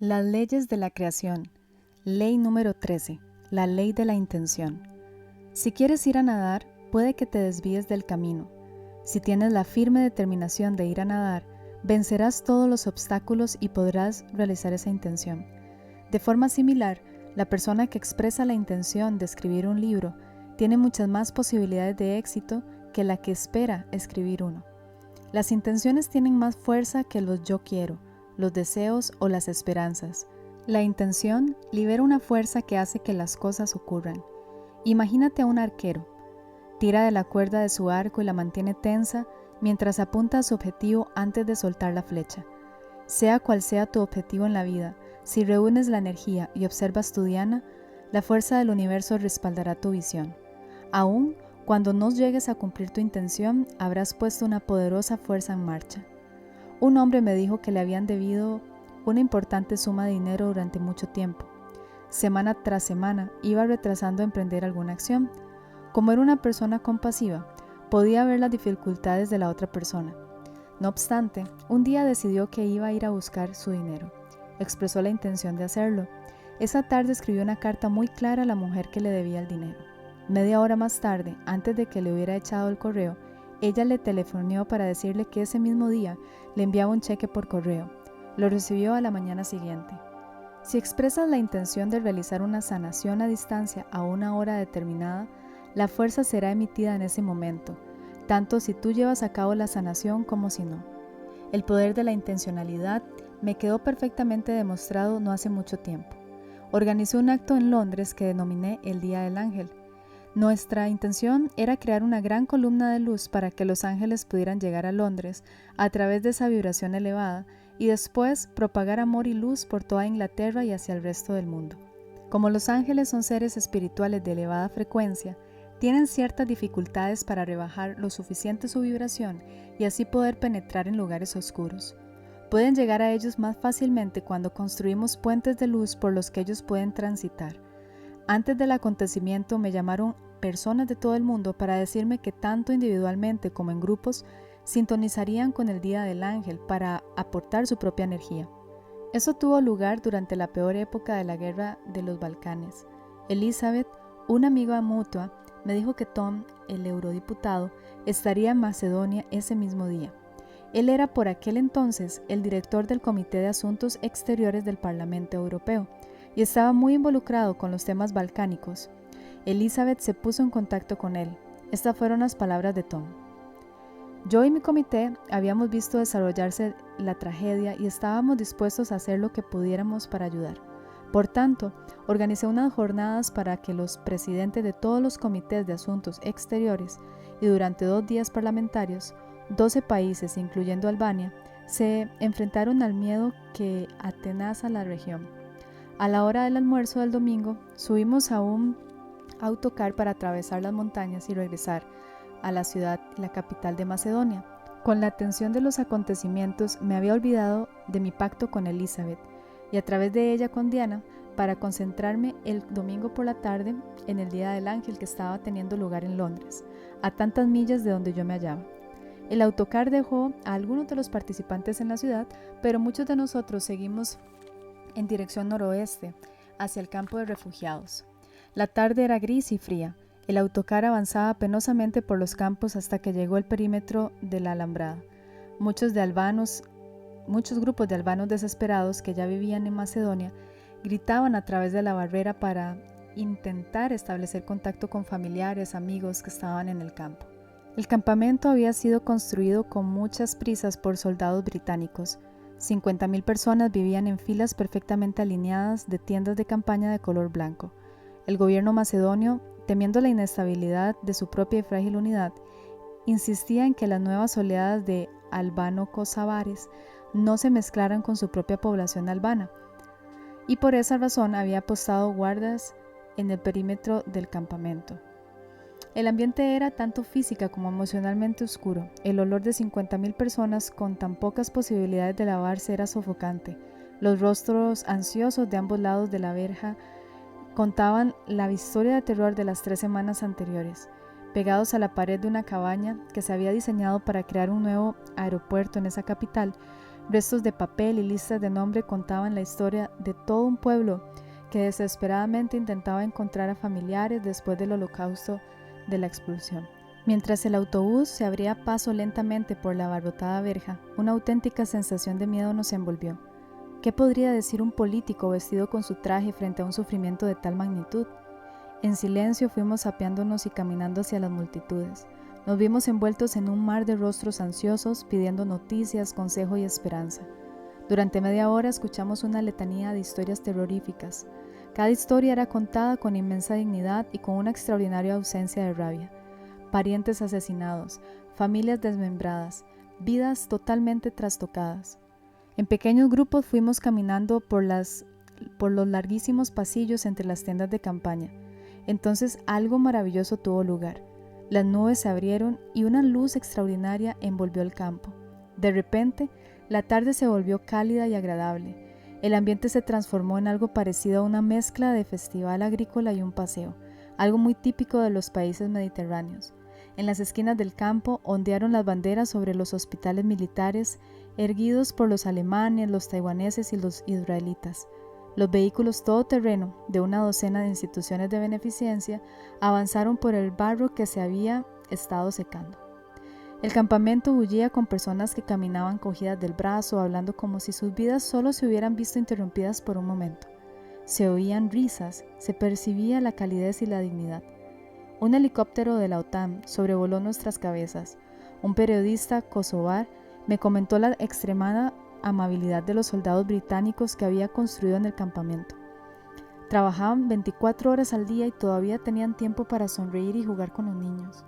Las leyes de la creación. Ley número 13. La ley de la intención. Si quieres ir a nadar, puede que te desvíes del camino. Si tienes la firme determinación de ir a nadar, vencerás todos los obstáculos y podrás realizar esa intención. De forma similar, la persona que expresa la intención de escribir un libro tiene muchas más posibilidades de éxito que la que espera escribir uno. Las intenciones tienen más fuerza que los yo quiero, los deseos o las esperanzas. La intención libera una fuerza que hace que las cosas ocurran. Imagínate a un arquero. Tira de la cuerda de su arco y la mantiene tensa mientras apunta a su objetivo antes de soltar la flecha. Sea cual sea tu objetivo en la vida, si reúnes la energía y observas tu diana, la fuerza del universo respaldará tu visión. Aún cuando no llegues a cumplir tu intención, habrás puesto una poderosa fuerza en marcha. Un hombre me dijo que le habían debido una importante suma de dinero durante mucho tiempo. Semana tras semana iba retrasando emprender alguna acción. Como era una persona compasiva, podía ver las dificultades de la otra persona. No obstante, un día decidió que iba a ir a buscar su dinero. Expresó la intención de hacerlo. Esa tarde escribió una carta muy clara a la mujer que le debía el dinero. Media hora más tarde, antes de que le hubiera echado el correo, ella le telefonó para decirle que ese mismo día le enviaba un cheque por correo. Lo recibió a la mañana siguiente. Si expresas la intención de realizar una sanación a distancia a una hora determinada, la fuerza será emitida en ese momento, tanto si tú llevas a cabo la sanación como si no. El poder de la intencionalidad me quedó perfectamente demostrado no hace mucho tiempo. Organizé un acto en Londres que denominé el Día del Ángel. Nuestra intención era crear una gran columna de luz para que los ángeles pudieran llegar a Londres a través de esa vibración elevada y después propagar amor y luz por toda Inglaterra y hacia el resto del mundo. Como los ángeles son seres espirituales de elevada frecuencia, tienen ciertas dificultades para rebajar lo suficiente su vibración y así poder penetrar en lugares oscuros. Pueden llegar a ellos más fácilmente cuando construimos puentes de luz por los que ellos pueden transitar. Antes del acontecimiento me llamaron personas de todo el mundo para decirme que tanto individualmente como en grupos sintonizarían con el Día del Ángel para aportar su propia energía. Eso tuvo lugar durante la peor época de la guerra de los Balcanes. Elizabeth, una amiga mutua, me dijo que Tom, el eurodiputado, estaría en Macedonia ese mismo día. Él era por aquel entonces el director del Comité de Asuntos Exteriores del Parlamento Europeo y estaba muy involucrado con los temas balcánicos. Elizabeth se puso en contacto con él. Estas fueron las palabras de Tom. Yo y mi comité habíamos visto desarrollarse la tragedia y estábamos dispuestos a hacer lo que pudiéramos para ayudar. Por tanto, organicé unas jornadas para que los presidentes de todos los comités de asuntos exteriores y durante 2 días parlamentarios, 12 países, incluyendo Albania, se enfrentaron al miedo que atenaza la región. A la hora del almuerzo del domingo, subimos a un autocar para atravesar las montañas y regresar a la ciudad, la capital de Macedonia. Con la atención de los acontecimientos me había olvidado de mi pacto con Elizabeth y a través de ella con Diana para concentrarme el domingo por la tarde en el Día del Ángel que estaba teniendo lugar en Londres, a tantas millas de donde yo me hallaba. El autocar dejó a algunos de los participantes en la ciudad, pero muchos de nosotros seguimos en dirección noroeste, hacia el campo de refugiados. La tarde era gris y fría. El autocar avanzaba penosamente por los campos hasta que llegó al perímetro de la alambrada. Muchos grupos de albanos desesperados que ya vivían en Macedonia gritaban a través de la barrera para intentar establecer contacto con familiares, amigos que estaban en el campo. El campamento había sido construido con muchas prisas por soldados británicos. 50,000 personas vivían en filas perfectamente alineadas de tiendas de campaña de color blanco. El gobierno macedonio, temiendo la inestabilidad de su propia y frágil unidad, insistía en que las nuevas oleadas de albano-kosovares no se mezclaran con su propia población albana, y por esa razón había apostado guardas en el perímetro del campamento. El ambiente era tanto física como emocionalmente oscuro. El olor de 50,000 personas con tan pocas posibilidades de lavarse era sofocante. Los rostros ansiosos de ambos lados de la verja contaban la historia de terror de las 3 semanas anteriores. Pegados a la pared de una cabaña que se había diseñado para crear un nuevo aeropuerto en esa capital, Restos de papel y listas de nombre contaban la historia de todo un pueblo que desesperadamente intentaba encontrar a familiares después del holocausto de la expulsión. Mientras el autobús se abría paso lentamente por la abarrotada verja, una auténtica sensación de miedo nos envolvió. ¿Qué podría decir un político vestido con su traje frente a un sufrimiento de tal magnitud? En silencio fuimos apeándonos y caminando hacia las multitudes. Nos vimos envueltos en un mar de rostros ansiosos, pidiendo noticias, consejo y esperanza. Durante media hora escuchamos una letanía de historias terroríficas. Cada historia era contada con inmensa dignidad y con una extraordinaria ausencia de rabia. Parientes asesinados, familias desmembradas, vidas totalmente trastocadas. En pequeños grupos fuimos caminando por los larguísimos pasillos entre las tiendas de campaña. Entonces algo maravilloso tuvo lugar. Las nubes se abrieron y una luz extraordinaria envolvió el campo. De repente, la tarde se volvió cálida y agradable. El ambiente se transformó en algo parecido a una mezcla de festival agrícola y un paseo, algo muy típico de los países mediterráneos. En las esquinas del campo ondearon las banderas sobre los hospitales militares, erguidos por los alemanes, los taiwaneses y los israelitas. Los vehículos todoterreno de una docena de instituciones de beneficencia avanzaron por el barro que se había estado secando. El campamento bullía con personas que caminaban cogidas del brazo, hablando como si sus vidas solo se hubieran visto interrumpidas por un momento. Se oían risas, se percibía la calidez y la dignidad. Un helicóptero de la OTAN sobrevoló nuestras cabezas. Un periodista kosovar me comentó la extremada amabilidad de los soldados británicos que había construido en el campamento. Trabajaban 24 horas al día y todavía tenían tiempo para sonreír y jugar con los niños.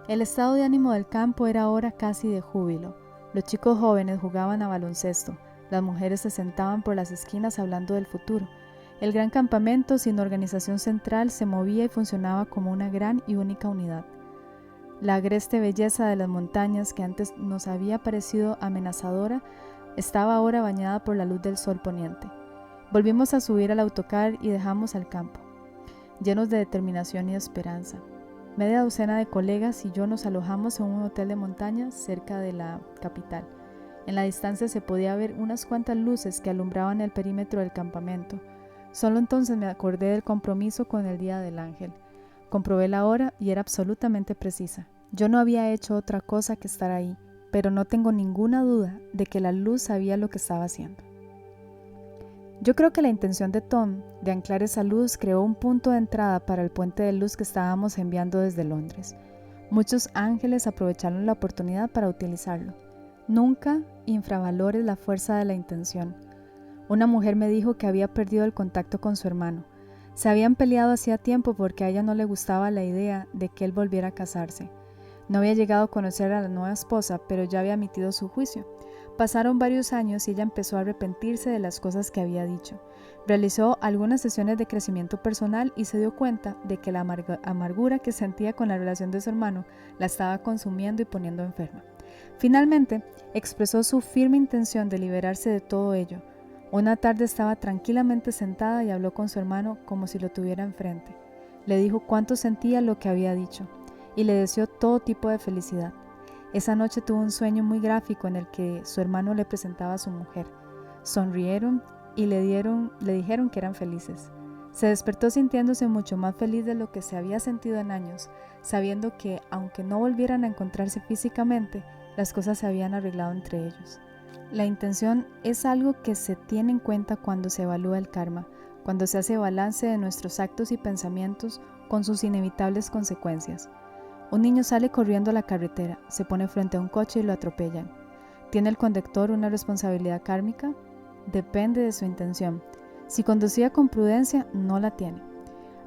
El estado de ánimo del campo era ahora casi de júbilo. Los chicos jóvenes jugaban a baloncesto, las mujeres se sentaban por las esquinas hablando del futuro. El gran campamento, sin organización central, se movía y funcionaba como una gran y única unidad. La agreste belleza de las montañas, que antes nos había parecido amenazadora, estaba ahora bañada por la luz del sol poniente. Volvimos a subir al autocar y dejamos al campo, llenos de determinación y esperanza. Media docena de colegas y yo nos alojamos en un hotel de montaña cerca de la capital. En la distancia se podía ver unas cuantas luces que alumbraban el perímetro del campamento. Solo entonces me acordé del compromiso con el Día del Ángel. Comprobé la hora y era absolutamente precisa. Yo no había hecho otra cosa que estar ahí, pero no tengo ninguna duda de que la luz sabía lo que estaba haciendo. Yo creo que la intención de Tom de anclar esa luz creó un punto de entrada para el puente de luz que estábamos enviando desde Londres. Muchos ángeles aprovecharon la oportunidad para utilizarlo. Nunca infravalores la fuerza de la intención. Una mujer me dijo que había perdido el contacto con su hermano. Se habían peleado hacía tiempo porque a ella no le gustaba la idea de que él volviera a casarse. No había llegado a conocer a la nueva esposa, pero ya había emitido su juicio. Pasaron varios años y ella empezó a arrepentirse de las cosas que había dicho. Realizó algunas sesiones de crecimiento personal y se dio cuenta de que la amargura que sentía con la relación de su hermano la estaba consumiendo y poniendo enferma. Finalmente, expresó su firme intención de liberarse de todo ello. Una tarde estaba tranquilamente sentada y habló con su hermano como si lo tuviera enfrente. Le dijo cuánto sentía lo que había dicho y le deseó todo tipo de felicidad. Esa noche tuvo un sueño muy gráfico en el que su hermano le presentaba a su mujer. Sonrieron y le dijeron que eran felices. Se despertó sintiéndose mucho más feliz de lo que se había sentido en años, sabiendo que, aunque no volvieran a encontrarse físicamente, las cosas se habían arreglado entre ellos. La intención es algo que se tiene en cuenta cuando se evalúa el karma, cuando se hace balance de nuestros actos y pensamientos con sus inevitables consecuencias. Un niño sale corriendo a la carretera, se pone frente a un coche y lo atropellan. ¿Tiene el conductor una responsabilidad kármica? Depende de su intención. Si conducía con prudencia, no la tiene.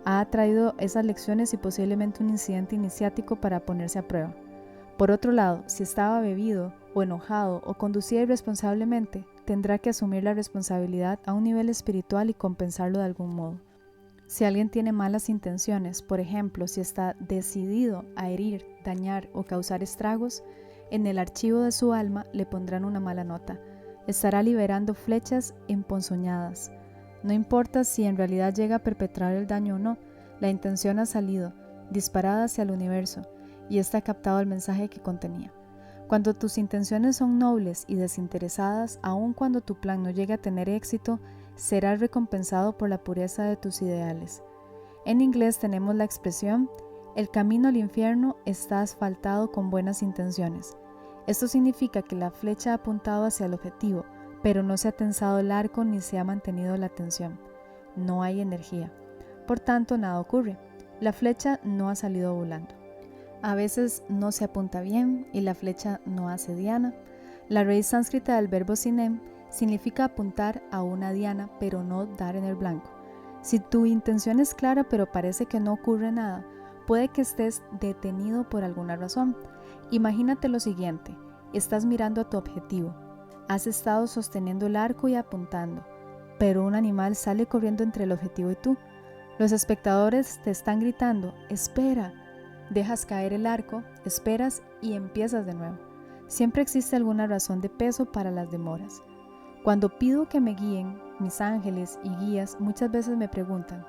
Ha traído esas lecciones y posiblemente un incidente iniciático para ponerse a prueba. Por otro lado, si estaba bebido o enojado o conducía irresponsablemente, tendrá que asumir la responsabilidad a un nivel espiritual y compensarlo de algún modo. Si alguien tiene malas intenciones, por ejemplo, si está decidido a herir, dañar o causar estragos, en el archivo de su alma le pondrán una mala nota. Estará liberando flechas emponzoñadas. No importa si en realidad llega a perpetrar el daño o no, la intención ha salido, disparada hacia el universo, y está captado el mensaje que contenía. Cuando tus intenciones son nobles y desinteresadas, aun cuando tu plan no llegue a tener éxito, serás recompensado por la pureza de tus ideales. En inglés tenemos la expresión: el camino al infierno está asfaltado con buenas intenciones. Esto significa que la flecha ha apuntado hacia el objetivo, pero no se ha tensado el arco ni se ha mantenido la tensión. No hay energía. Por tanto, nada ocurre. La flecha no ha salido volando. A veces no se apunta bien y la flecha no hace diana. La raíz sánscrita del verbo sinem significa apuntar a una diana, pero no dar en el blanco. Si tu intención es clara pero parece que no ocurre nada, puede que estés detenido por alguna razón. Imagínate lo siguiente: estás mirando a tu objetivo. Has estado sosteniendo el arco y apuntando, pero un animal sale corriendo entre el objetivo y tú. Los espectadores te están gritando: espera. Dejas caer el arco, esperas y empiezas de nuevo. Siempre existe alguna razón de peso para las demoras. Cuando pido que me guíen, mis ángeles y guías muchas veces me preguntan: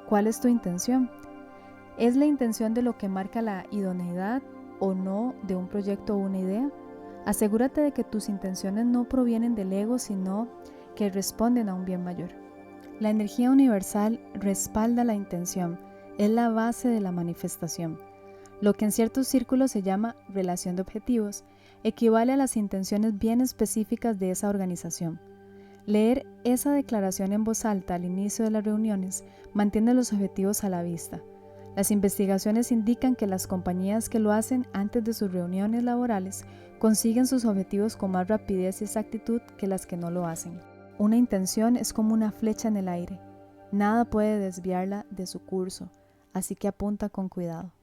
¿cuál es tu intención? ¿Es la intención de lo que marca la idoneidad o no de un proyecto o una idea? Asegúrate de que tus intenciones no provienen del ego, sino que responden a un bien mayor. La energía universal respalda la intención, es la base de la manifestación. Lo que en ciertos círculos se llama relación de objetivos equivale a las intenciones bien específicas de esa organización. Leer esa declaración en voz alta al inicio de las reuniones mantiene los objetivos a la vista. Las investigaciones indican que las compañías que lo hacen antes de sus reuniones laborales consiguen sus objetivos con más rapidez y exactitud que las que no lo hacen. Una intención es como una flecha en el aire. Nada puede desviarla de su curso, así que apunta con cuidado.